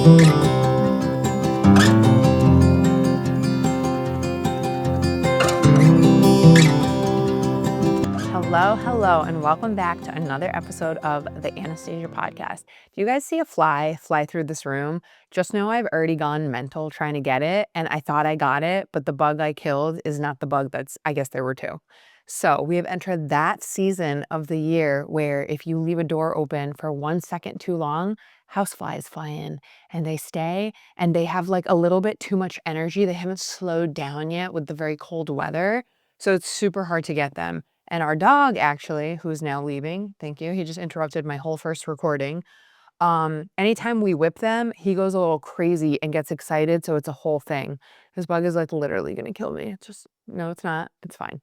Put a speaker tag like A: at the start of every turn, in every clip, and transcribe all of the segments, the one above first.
A: Hello, and welcome back to another episode of the Anastasia podcast. Do you guys see a fly through this room? Just know I've already gone mental trying to get it, and I thought I got it, but the bug I killed is not the bug I guess there were two. So we have entered that season of the year where if you leave a door open for 1 second too long, houseflies fly in and they stay and they have like a little bit too much energy. They haven't slowed down yet with the very cold weather. So it's super hard to get them. And our dog, actually, who's now leaving, thank you, he just interrupted my whole first recording. Anytime we whip them, he goes a little crazy and gets excited, so it's a whole thing. This bug is like literally gonna kill me. It's just, no, it's not. It's fine.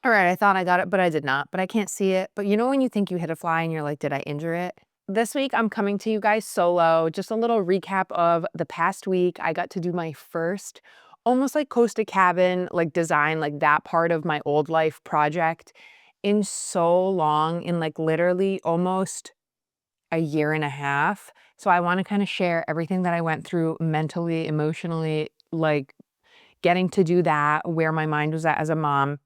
A: All right, I thought I got it, but I did not. But I can't see it. But you know when you think you hit a fly and you're like, did I injure it? This week, I'm coming to you guys solo. Just a little recap of the past week. I got to do my first almost like Costa Cabin, like design, like that part of my old life project in so long, in like literally almost a year and a half. So I want to kind of share everything that I went through mentally, emotionally, like getting to do that, where my mind was at as a mom.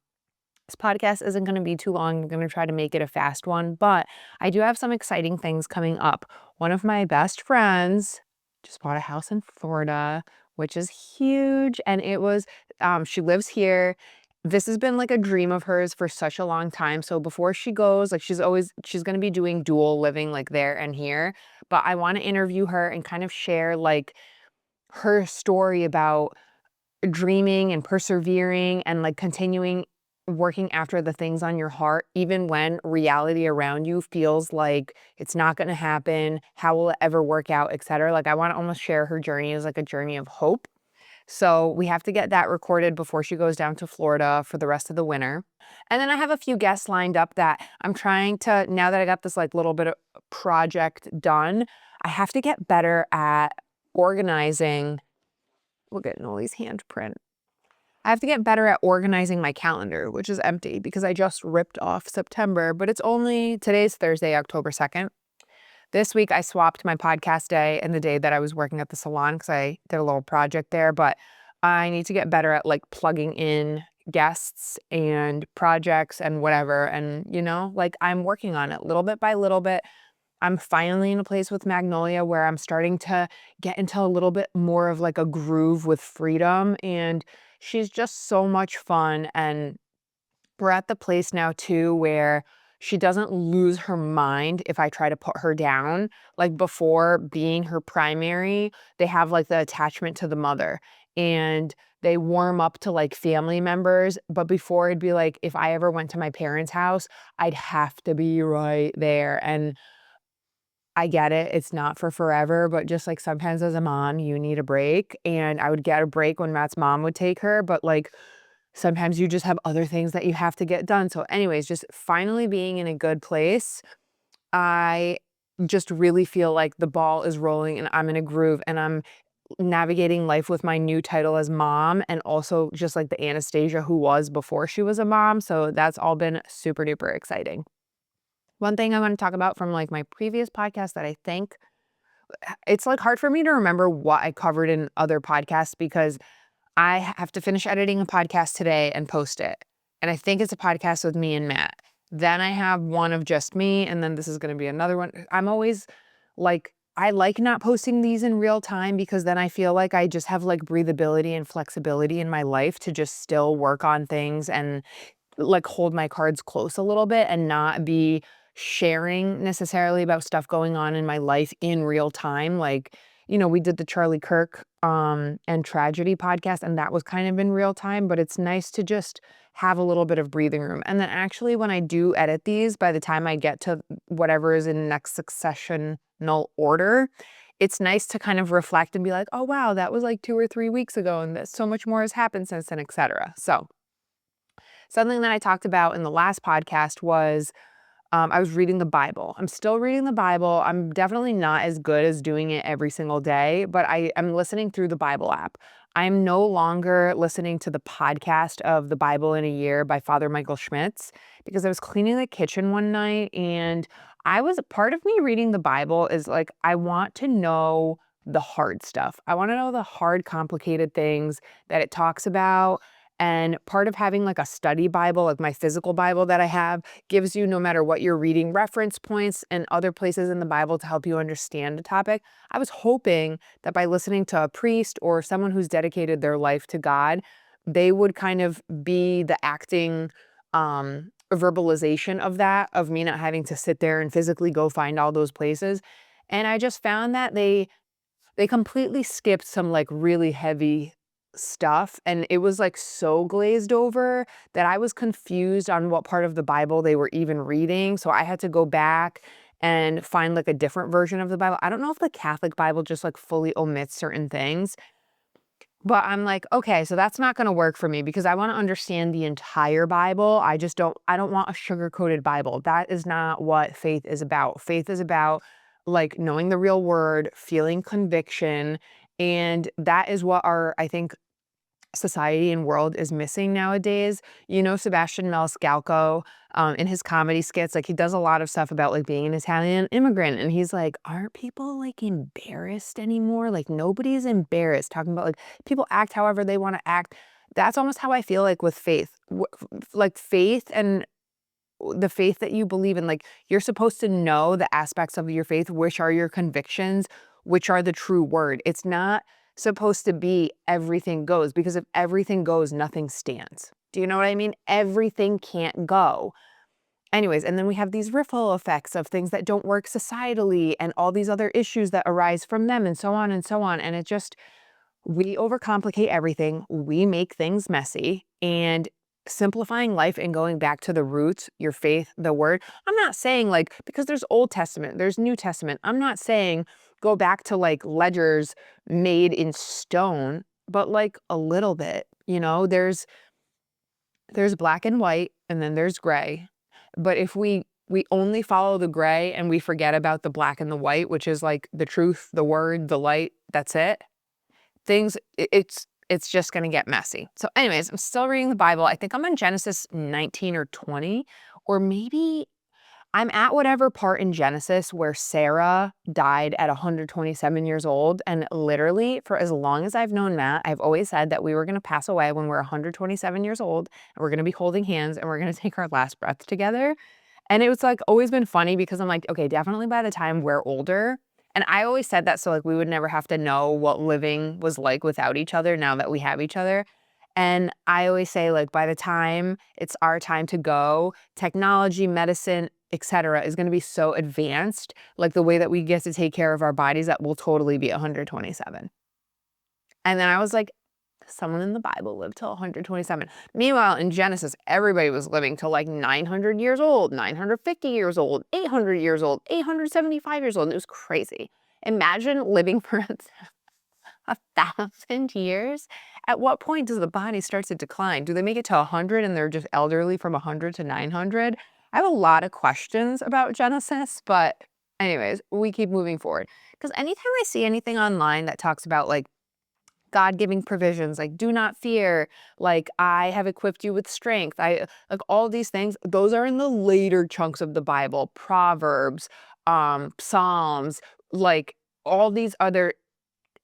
A: This podcast isn't going to be too long. I'm going to try to make it a fast one, but I do have some exciting things coming up. One of my best friends just bought a house in Florida, which is huge. And she lives here. This has been like a dream of hers for such a long time. So before she goes, like she's going to be doing dual living like there and here. But I want to interview her and kind of share like her story about dreaming and persevering and like continuing working after the things on your heart, even when reality around you feels like it's not going to happen, how will it ever work out, etc. Like I want to almost share her journey as like a journey of hope. So we have to get that recorded before she goes down to Florida for the rest of the winter. And then I have a few guests lined up that I'm trying to, now that I got this like little bit of project done, I have to get better at organizing. Look at Noli's handprint. I have to get better at organizing my calendar, which is empty because I just ripped off September, but today's Thursday, October 2nd. This week I swapped my podcast day and the day that I was working at the salon because I did a little project there, but I need to get better at like plugging in guests and projects and whatever. And, like I'm working on it little bit by little bit. I'm finally in a place with Magnolia where I'm starting to get into a little bit more of like a groove with freedom. And she's just so much fun. And we're at the place now too where she doesn't lose her mind if I try to put her down. Like before being her primary, they have like the attachment to the mother and they warm up to like family members. But before it'd be like, if I ever went to my parents' house, I'd have to be right there. And I get it. It's not for forever, but just like sometimes as a mom, you need a break. And I would get a break when Matt's mom would take her, but like sometimes you just have other things that you have to get done. So, anyways, just finally being in a good place. I just really feel like the ball is rolling and I'm in a groove and I'm navigating life with my new title as mom and also just like the Anastasia who was before she was a mom. So, that's all been super duper exciting. One thing I want to talk about from like my previous podcast that I think it's like hard for me to remember what I covered in other podcasts because I have to finish editing a podcast today and post it. And I think it's a podcast with me and Matt. Then I have one of just me, and then this is going to be another one. I'm always like, I like not posting these in real time because then I feel like I just have like breathability and flexibility in my life to just still work on things and like hold my cards close a little bit and not be sharing necessarily about stuff going on in my life in real time. Like, we did the Charlie Kirk and tragedy podcast and that was kind of in real time, but it's nice to just have a little bit of breathing room. And then actually when I do edit these, by the time I get to whatever is in next successional order, it's nice to kind of reflect and be like, oh wow, that was like 2 or 3 weeks ago and that so much more has happened since then, etc. So something that I talked about in the last podcast was I was reading the Bible. I'm still reading the Bible. I'm definitely not as good as doing it every single day, but I am listening through the Bible app. I'm no longer listening to the podcast of The Bible in a Year by Father Michael Schmitz because I was cleaning the kitchen one night and part of me reading the Bible is like, I want to know the hard stuff. I want to know the hard, complicated things that it talks about. And part of having like a study Bible, like my physical Bible that I have, gives you, no matter what you're reading, reference points and other places in the Bible to help you understand the topic. I was hoping that by listening to a priest or someone who's dedicated their life to God, they would kind of be the acting verbalization of that, of me not having to sit there and physically go find all those places. And I just found that they completely skipped some like really heavy stuff, and it was like so glazed over that I was confused on what part of the Bible they were even reading. So I had to go back and find like a different version of the Bible. I don't know if the Catholic Bible just like fully omits certain things, but I'm like, okay, so that's not going to work for me because I want to understand the entire Bible. I don't want a sugar-coated Bible. That is not what faith is about. Faith is about like knowing the real word, feeling conviction, and that is what I think society and world is missing nowadays. You know, Sebastian Maniscalco, in his comedy skits, like he does a lot of stuff about like being an Italian immigrant. And he's like, aren't people like embarrassed anymore? Like nobody's embarrassed talking about like people act however they want to act. That's almost how I feel like with faith. Like faith and the faith that you believe in, like you're supposed to know the aspects of your faith, which are your convictions, which are the true word. It's not supposed to be everything goes, because if everything goes, nothing stands. Do you know what I mean? Everything can't go. Anyways, and then we have these ripple effects of things that don't work societally and all these other issues that arise from them and so on and so on. And it just, we overcomplicate everything. We make things messy, and simplifying life and going back to the roots, your faith, the word. I'm not saying like, because there's Old Testament, there's New Testament. I'm not saying go back to like ledgers made in stone, but like a little bit, you know, there's black and white and then there's gray. But if we only follow the gray and we forget about the black and the white, which is like the truth, the word, the light, that's it. It's just going to get messy. So anyways, I'm still reading the Bible. I think I'm in Genesis 19 or 20, or maybe I'm at whatever part in Genesis where Sarah died at 127 years old. And literally, for as long as I've known Matt, I've always said that we were going to pass away when we're 127 years old, and we're going to be holding hands and we're going to take our last breath together. And it was like always been funny because I'm like, okay, definitely by the time we're older. And I always said that so like we would never have to know what living was like without each other now that we have each other. And I always say like by the time it's our time to go, technology, medicine, etc. is going to be so advanced, like the way that we get to take care of our bodies, that will totally be 127. And then I was like, someone in the Bible lived till 127. Meanwhile, in Genesis, everybody was living till like 900 years old, 950 years old, 800 years old, 875 years old. And it was crazy. Imagine living for 1,000 years. At what point does the body start to decline? Do they make it to 100 and they're just elderly from 100 to 900? I have a lot of questions about Genesis, but anyways, we keep moving forward. Because anytime I see anything online that talks about like God-giving provisions, like do not fear, like I have equipped you with strength, I like all these things, those are in the later chunks of the Bible, Proverbs, Psalms, like all these other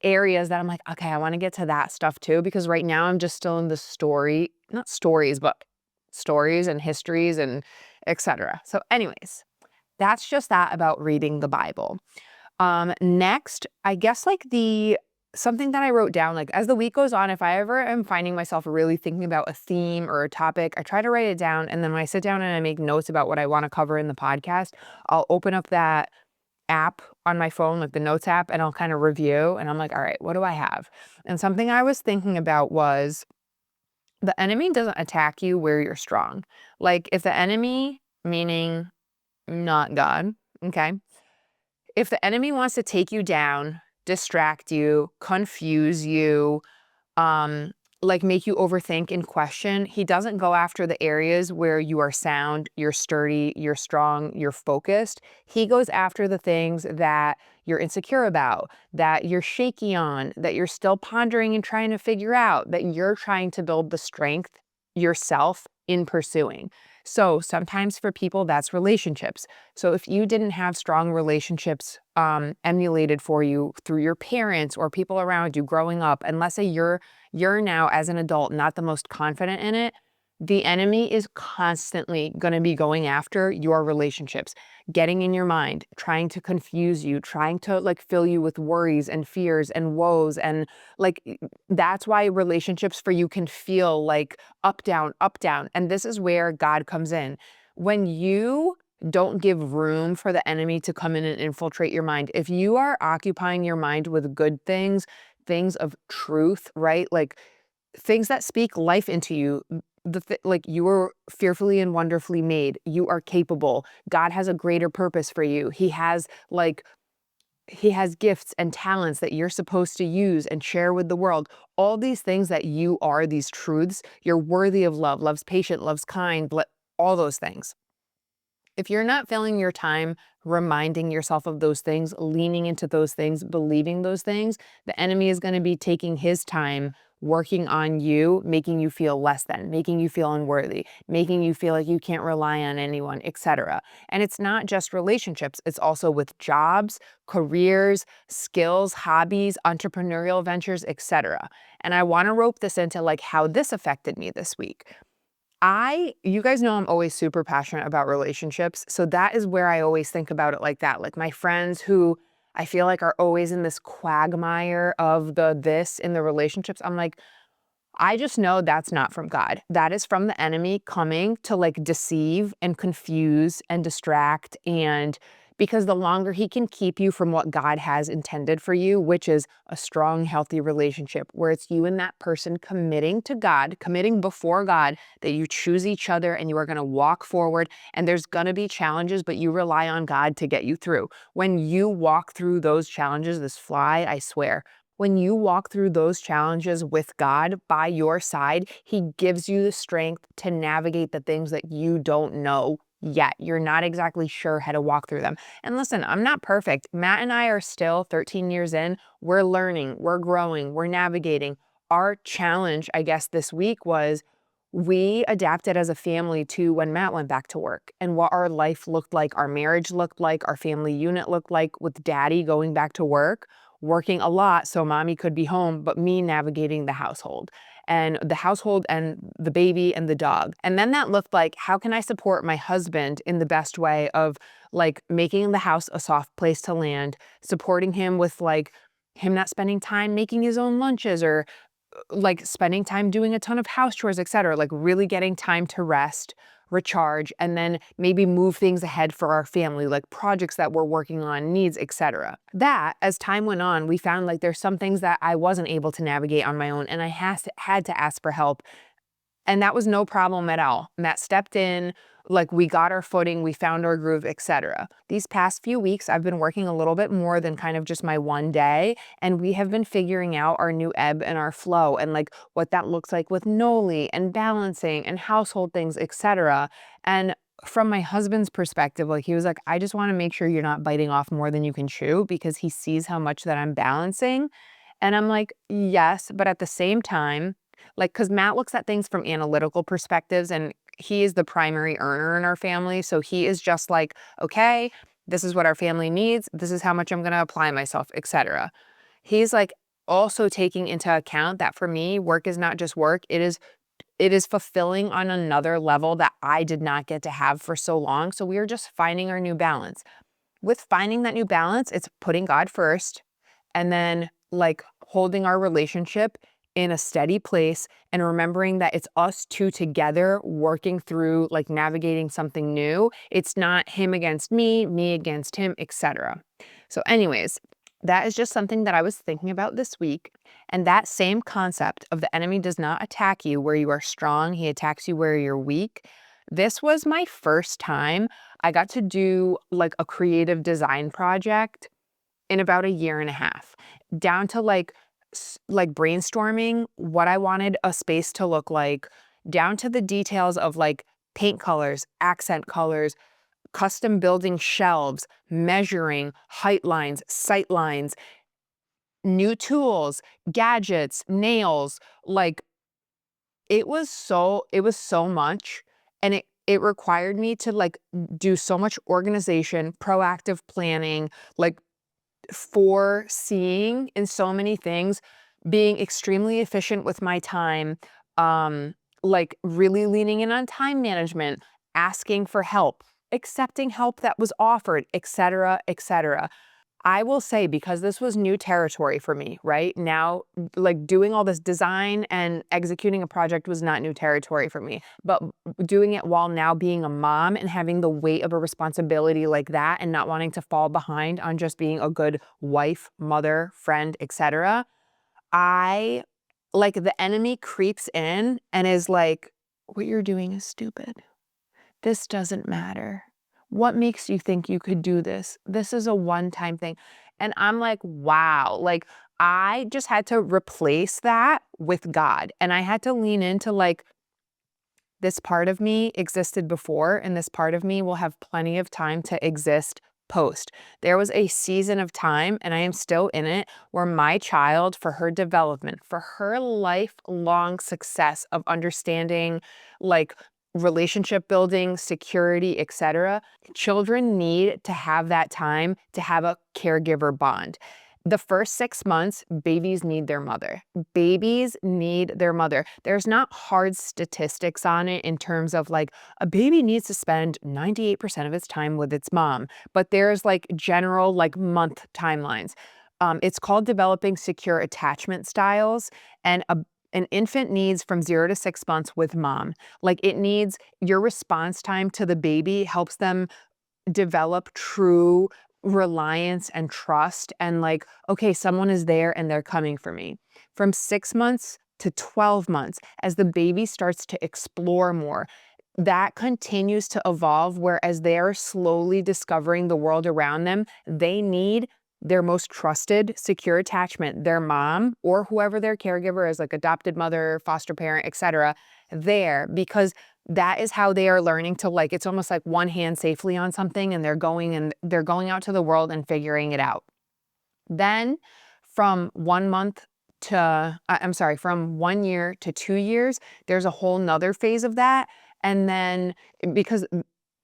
A: areas that I'm like, okay, I want to get to that stuff too, because right now I'm just still in the story, not stories, but stories and histories and etc. So anyways, that's just that about reading the Bible. Next, I guess like something that I wrote down, like as the week goes on, if I ever am finding myself really thinking about a theme or a topic, I try to write it down. And then when I sit down and I make notes about what I want to cover in the podcast, I'll open up that app on my phone, like the notes app, and I'll kind of review. And I'm like, all right, what do I have? And something I was thinking about was the enemy doesn't attack you where you're strong. Like if the enemy, meaning not God, okay? If the enemy wants to take you down, distract you, confuse you, um, like make you overthink and question, he doesn't go after the areas where you are sound, you're sturdy, you're strong, you're focused. He goes after the things that you're insecure about, that you're shaky on, that you're still pondering and trying to figure out, that you're trying to build the strength yourself in pursuing. So sometimes for people, that's relationships. So if you didn't have strong relationships emulated for you through your parents or people around you growing up, and let's say you're now as an adult not the most confident in it, the enemy is constantly going to be going after your relationships, getting in your mind, trying to confuse you, trying to like fill you with worries and fears and woes. And like that's why relationships for you can feel like up, down, up, down. And this is where God comes in. When you don't give room for the enemy to come in and infiltrate your mind, if you are occupying your mind with good things, things of truth, right? Like things that speak life into you. Like you were fearfully and wonderfully made. You are capable. God has a greater purpose for you. He has gifts and talents that you're supposed to use and share with the world. All these things that you are, these truths, you're worthy of love, love's patient, love's kind, all those things. If you're not filling your time reminding yourself of those things, leaning into those things, believing those things, the enemy is going to be taking his time working on you, making you feel less than, making you feel unworthy, making you feel like you can't rely on anyone, etc. And it's not just relationships, it's also with jobs, careers, skills, hobbies, entrepreneurial ventures, etc. And I want to rope this into like how this affected me this week. You guys know I'm always super passionate about relationships. So that is where I always think about it like that. Like my friends who I feel like are always in this quagmire of this in the relationships. I'm like, I just know that's not from God. That is from the enemy coming to like deceive and confuse and distract. And because the longer he can keep you from what God has intended for you, which is a strong, healthy relationship where it's you and that person committing to God, committing before God that you choose each other and you are going to walk forward. And there's going to be challenges, but you rely on God to get you through. When you walk through those challenges, this fly, I swear, when you walk through those challenges with God by your side, he gives you the strength to navigate the things that you don't know yet. You're not exactly sure how to walk through them. And listen, I'm not perfect. Matt and I are still 13 years in. We're learning, we're growing, we're navigating. Our challenge, I guess, this week was we adapted as a family to when Matt went back to work and what our life looked like, our marriage looked like, our family unit looked like with daddy going back to work, working a lot so mommy could be home, but me navigating the household and the baby and the dog. And then that looked like, how can I support my husband in the best way of like making the house a soft place to land, supporting him with like him not spending time making his own lunches or like spending time doing a ton of house chores, etc., like really getting time to rest, recharge, and then maybe move things ahead for our family, like projects that we're working on, needs, etc. That, as time went on, we found like there's some things that I wasn't able to navigate on my own, and I had to ask for help. And that was no problem at all. Matt stepped in, like we got our footing, we found our groove, etc. These past few weeks, I've been working a little bit more than kind of just my one day, and we have been figuring out our new ebb and our flow and like what that looks like with Noli and balancing and household things, etc. And from my husband's perspective, like he was like, I just want to make sure you're not biting off more than you can chew because he sees how much that I'm balancing. And I'm like, yes, but at the same time, like, because Matt looks at things from analytical perspectives and he is the primary earner in our family. So he is just like, okay, this is what our family needs. This is how much I'm going to apply myself, etc. He's like also taking into account that for me, work is not just work. It is fulfilling on another level that I did not get to have for so long. So we are just finding our new balance. With finding that new balance, it's putting God first and then like holding our relationship in a steady place and remembering that it's us two together working through like navigating something new. It's not him against me against him, etc. So anyways, that is just something that I was thinking about this week. And that same concept of the enemy does not attack you where you are strong, he attacks you where you're weak. This was my first time I got to do like a creative design project in about a year and a half, down to like brainstorming what I wanted a space to look like, down to the details of like paint colors, accent colors, custom building shelves, measuring, height lines, sight lines, new tools, gadgets, nails. Like it was so much. And it required me to like do so much organization, proactive planning, like foreseeing in so many things, being extremely efficient with my time, um, like really leaning in on time management, asking for help, accepting help that was offered, etc., etc. I will say, because this was new territory for me, right? Now, like doing all this design and executing a project was not new territory for me, but doing it while now being a mom and having the weight of a responsibility like that and not wanting to fall behind on just being a good wife, mother, friend, etc. I like the enemy creeps in and is like, what you're doing is stupid. This doesn't matter. What makes you think you could do this? This is a one-time thing. And I'm like, wow. Like, I just had to replace that with God. And I had to lean into like, this part of me existed before, and this part of me will have plenty of time to exist post. There was a season of time, and I am still in it, where my child, for her development, for her lifelong success of understanding like relationship building, security, etc., children need to have that time to have a caregiver bond. The first 6 months, babies need their mother. Babies need their mother. There's not hard statistics on it in terms of like a baby needs to spend 98% of its time with its mom, but there's like general like month timelines. It's called developing secure attachment styles, and an infant needs from 0 to 6 months with mom. Like it needs your response time to the baby helps them develop true reliance and trust and like, okay, someone is there and they're coming for me. From 6 months to 12 months, as the baby starts to explore more, that continues to evolve, whereas they're slowly discovering the world around them, they need their most trusted, secure attachment, their mom or whoever their caregiver is, like adopted mother, foster parent, etc., there, because that is how they are learning to like, it's almost like one hand safely on something and they're going out to the world and figuring it out. Then from 1 month to, I'm sorry, from 1 year to 2 years, there's a whole nother phase of that. And then because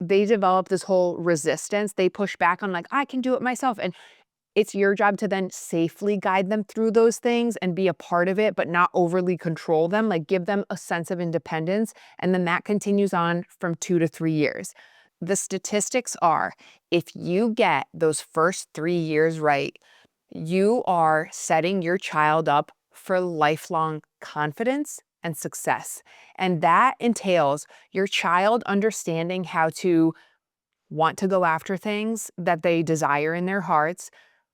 A: they develop this whole resistance, they push back on like, I can do it myself. And it's your job to then safely guide them through those things and be a part of it, but not overly control them, like give them a sense of independence. And then that continues on from 2 to 3 years. The statistics are if you get those first 3 years right, you are setting your child up for lifelong confidence and success. And that entails your child understanding how to want to go after things that they desire in their hearts,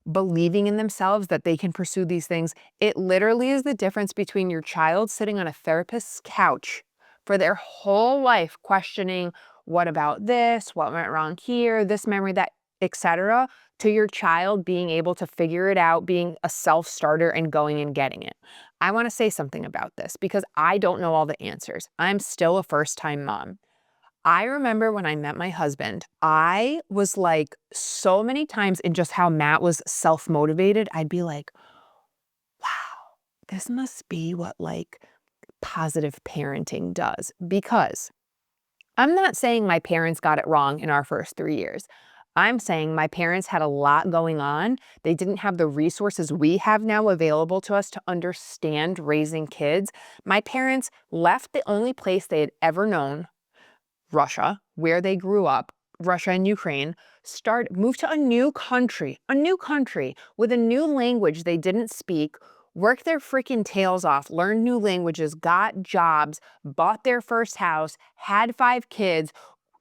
A: believing in themselves that they can pursue these things. It literally is the difference between your child sitting on a therapist's couch for their whole life questioning, what about this? What went wrong here? This memory, that, etc., to your child being able to figure it out, being a self-starter and going and getting it. I want to say something about this because I don't know all the answers. I'm still a first-time mom. I remember when I met my husband, I was like so many times in just how Matt was self-motivated, I'd be like, wow, this must be what like positive parenting does. Because I'm not saying my parents got it wrong in our first 3 years. I'm saying my parents had a lot going on. They didn't have the resources we have now available to us to understand raising kids. My parents left the only place they had ever known, Russia, where they grew up, Russia and Ukraine, moved to a new country with a new language they didn't speak, worked their freaking tails off, learned new languages, got jobs, bought their first house, had 5 kids,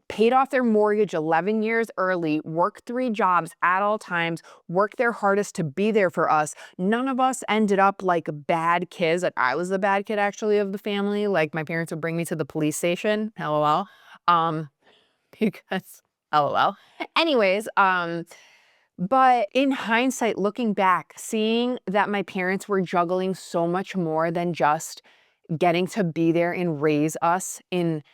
A: paid off their mortgage 11 years early, worked 3 jobs at all times, worked their hardest to be there for us. None of us ended up like bad kids. Like I was the bad kid actually of the family. Like my parents would bring me to the police station. LOL. Um, because LOL. Anyways, but in hindsight, looking back, seeing that my parents were juggling so much more than just getting to be there and raise us in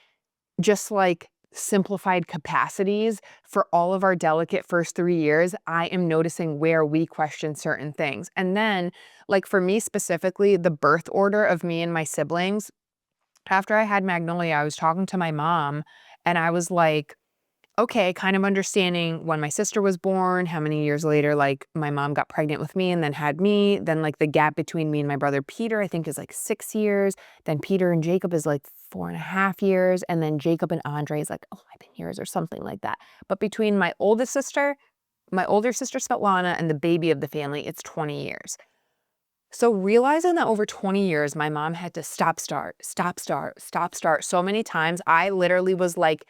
A: just like simplified capacities for all of our delicate first 3 years, I am noticing where we question certain things. And then, like for me specifically, the birth order of me and my siblings, after I had Magnolia, I was talking to my mom And I was like, okay, kind of understanding when my sister was born, how many years later, like, my mom got pregnant with me and then had me. Then, like, the gap between me and my brother Peter, I think, is like 6 years. Then Peter and Jacob is like 4.5 years. And then Jacob and Andre is like 11 years or something like that. But between my oldest sister, my older sister Svetlana, and the baby of the family, it's 20 years. So realizing that over 20 years, my mom had to stop, start, stop, start, stop, start so many times, I literally was like,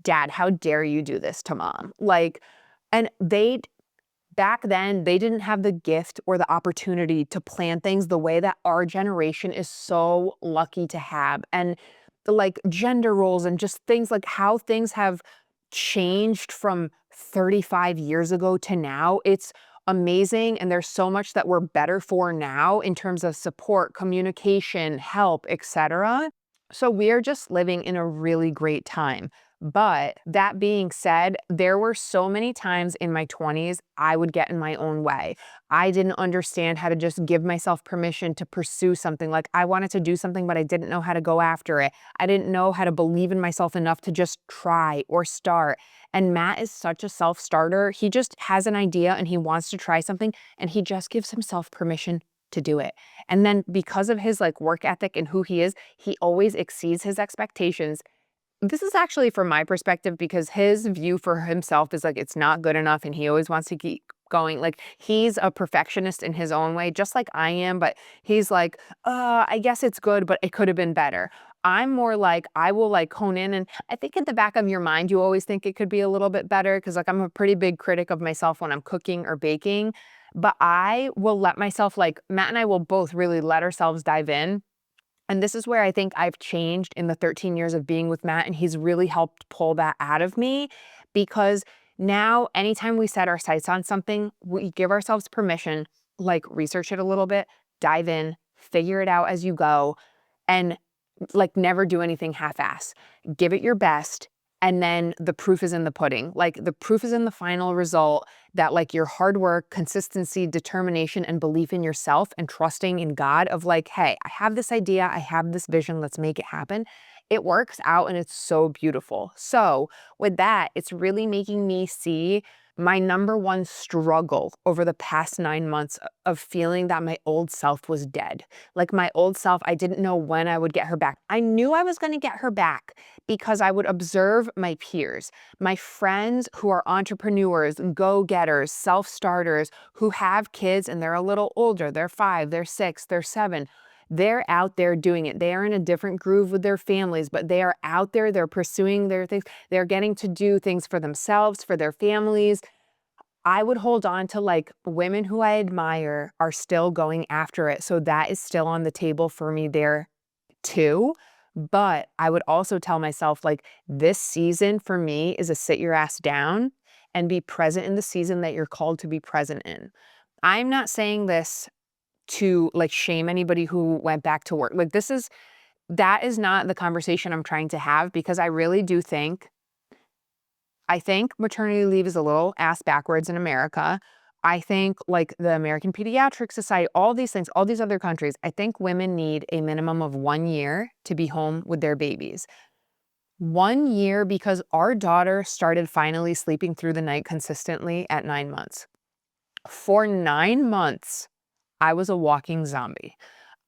A: Dad, how dare you do this to Mom? Like, and back then, they didn't have the gift or the opportunity to plan things the way that our generation is so lucky to have. And the like gender roles and just things like how things have changed from 35 years ago to now. It's amazing. And there's so much that we're better for now in terms of support, communication, help, etc. So we're just living in a really great time. But that being said, there were so many times in my 20s I would get in my own way. I didn't understand how to just give myself permission to pursue something. Like I wanted to do something, but I didn't know how to go after it. I didn't know how to believe in myself enough to just try or start. And Matt is such a self-starter. He just has an idea and he wants to try something and he just gives himself permission to do it. And then because of his like work ethic and who he is, he always exceeds his expectations. This is actually from my perspective because his view for himself is like it's not good enough and he always wants to keep going. Like he's a perfectionist in his own way, just like I am, but he's like, I guess it's good, but it could have been better. I'm more like I will like hone in and I think in the back of your mind you always think it could be a little bit better because like I'm a pretty big critic of myself when I'm cooking or baking, but I will let myself like Matt and I will both really let ourselves dive in, and this is where I think I've changed in the 13 years of being with Matt, and he's really helped pull that out of me because now anytime we set our sights on something, we give ourselves permission, like research it a little bit, dive in, figure it out as you go, and like never do anything half-ass. Give it your best. And then the proof is in the pudding. Like the proof is in the final result that like your hard work, consistency, determination, and belief in yourself and trusting in God of like, hey, I have this idea, I have this vision, let's make it happen. It works out and it's so beautiful. So with that, it's really making me see my number one struggle over the past 9 months of feeling that my old self was dead. Like my old self, I didn't know when I would get her back. I knew I was going to get her back because I would observe my peers, my friends who are entrepreneurs, go-getters, self-starters, who have kids and they're a little older. They're 5, they're 6, they're 7. They're out there doing it. They are in a different groove with their families, but they are out there. They're pursuing their things. They're getting to do things for themselves, for their families. I would hold on to like women who I admire are still going after it. So that is still on the table for me there too. But I would also tell myself like this season for me is a sit your ass down and be present in the season that you're called to be present in. I'm not saying this to like shame anybody who went back to work. Like that is not the conversation I'm trying to have because I really do think I think maternity leave is a little ass backwards in America. I think like the American Pediatric Society, all these things, all these other countries, I think women need a minimum of 1 year to be home with their babies. 1 year because our daughter started finally sleeping through the night consistently at 9 months. For 9 months, I was a walking zombie.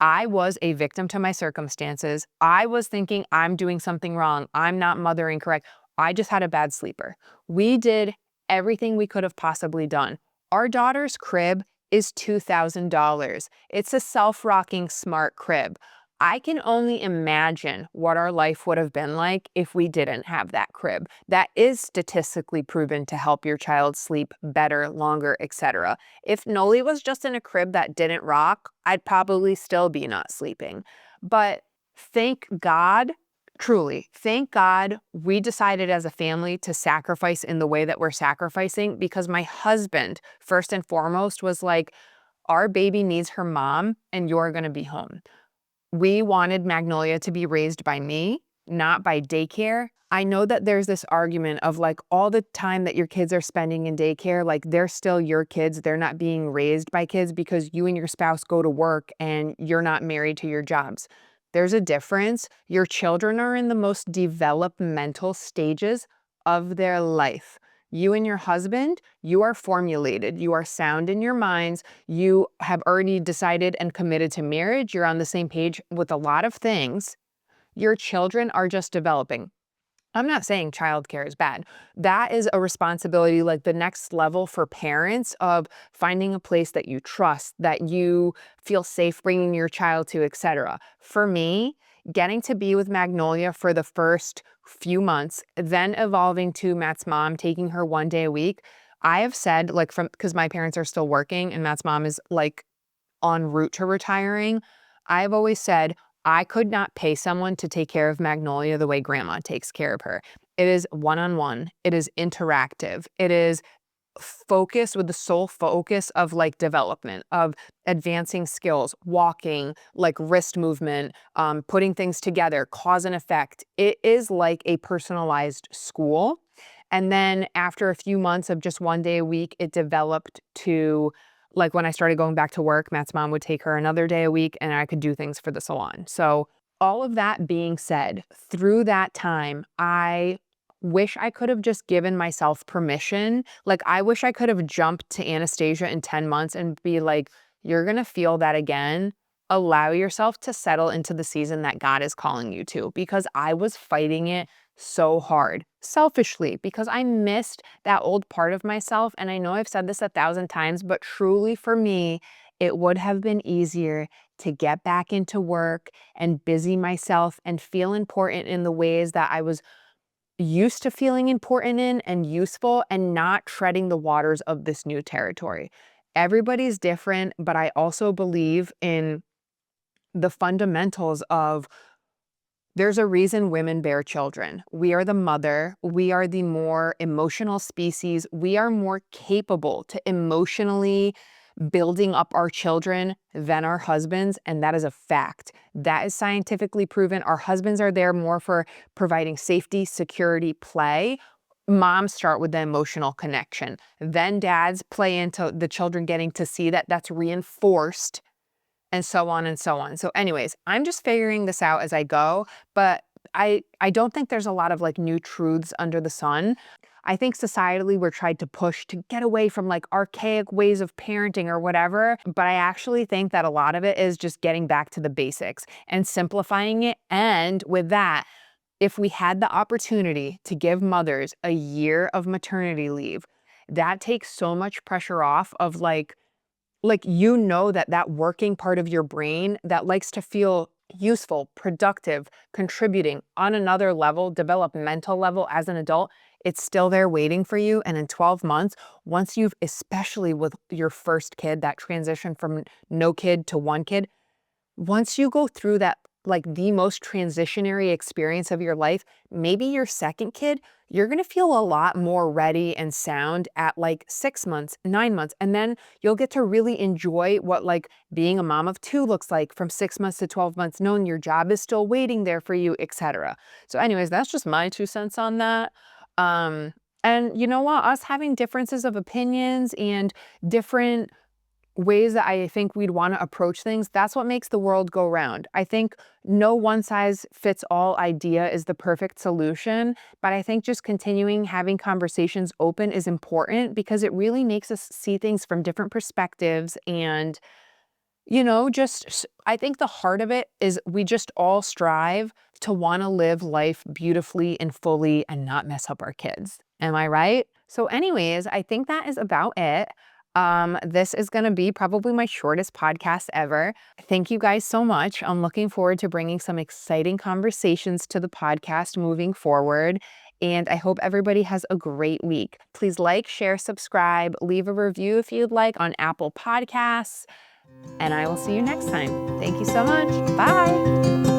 A: I was a victim to my circumstances. I was thinking I'm doing something wrong. I'm not mothering correct. I just had a bad sleeper. We did everything we could have possibly done. Our daughter's crib is $2,000. It's a self-rocking smart crib. I can only imagine what our life would have been like if we didn't have that crib. That is statistically proven to help your child sleep better, longer, etc. If Noli was just in a crib that didn't rock, I'd probably still be not sleeping. But thank God, truly, thank God we decided as a family to sacrifice in the way that we're sacrificing because my husband, first and foremost, was like, our baby needs her mom and you're going to be home. We wanted Magnolia to be raised by me, not by daycare. I know that there's this argument of like all the time that your kids are spending in daycare, like they're still your kids. They're not being raised by kids because you and your spouse go to work and you're not married to your jobs. There's a difference. Your children are in the most developmental stages of their life. You and your husband, you are formulated. You are sound in your minds. You have already decided and committed to marriage. You're on the same page with a lot of things. Your children are just developing. I'm not saying childcare is bad. That is a responsibility, like the next level for parents, of finding a place that you trust, that you feel safe bringing your child to, etc. For me, getting to be with Magnolia for the first few months, then evolving to Matt's mom, taking her 1 day a week. I have said, like, because my parents are still working and Matt's mom is like en route to retiring, I've always said I could not pay someone to take care of Magnolia the way grandma takes care of her. It is one-on-one. It is interactive. It is focused with the sole focus of like development, of advancing skills, walking, like wrist movement, putting things together, cause and effect. It is like a personalized school. And then after a few months of just 1 day a week, it developed to, like, when I started going back to work, Matt's mom would take her another day a week and I could do things for the salon. So all of that being said, through that time, I wish I could have just given myself permission. Like, I wish I could have jumped to Anastasia in 10 months and be like, you're going to feel that again. Allow yourself to settle into the season that God is calling you to, because I was fighting it so hard, selfishly, because I missed that old part of myself. And I know I've said this 1,000 times, but truly for me, it would have been easier to get back into work and busy myself and feel important in the ways that I was used to feeling important in and useful, and not treading the waters of this new territory. Everybody's different, but I also believe in the fundamentals of, there's a reason women bear children. We are the mother. We are the more emotional species. We are more capable to emotionally building up our children than our husbands, and that is a fact. That is scientifically proven. Our husbands are there more for providing safety, security, play. Moms start with the emotional connection. Then dads play into the children getting to see that that's reinforced, and so on and so on. So anyways, I'm just figuring this out as I go, but I don't think there's a lot of like new truths under the sun. I think societally we're trying to push to get away from like archaic ways of parenting or whatever, but I actually think that a lot of it is just getting back to the basics and simplifying it. And with that, if we had the opportunity to give mothers a year of maternity leave, that takes so much pressure off of like, you know, that working part of your brain that likes to feel useful, productive, contributing on another level, developmental level as an adult, it's still there waiting for you. And in 12 months, once you've, especially with your first kid, that transition from no kid to one kid, once you go through that, like the most transitionary experience of your life, maybe your second kid, you're going to feel a lot more ready and sound at like 6 months, 9 months. And then you'll get to really enjoy what like being a mom of two looks like from 6 months to 12 months, knowing your job is still waiting there for you, etc. So anyways, that's just my 2 cents on that. Um, and you know what? Us having differences of opinions and different ways that I think we'd want to approach things, that's what makes the world go round. I think no one size fits all idea is the perfect solution, but I think just continuing having conversations open is important, because it really makes us see things from different perspectives. And just I think the heart of it is we just all strive to want to live life beautifully and fully and not mess up our kids. Am I right? So anyways, I think that is about it. This is going to be probably my shortest podcast ever. Thank you guys so much. I'm looking forward to bringing some exciting conversations to the podcast moving forward. And I hope everybody has a great week. Please like, share, subscribe, leave a review if you'd like on Apple Podcasts. And I will see you next time. Thank you so much. Bye.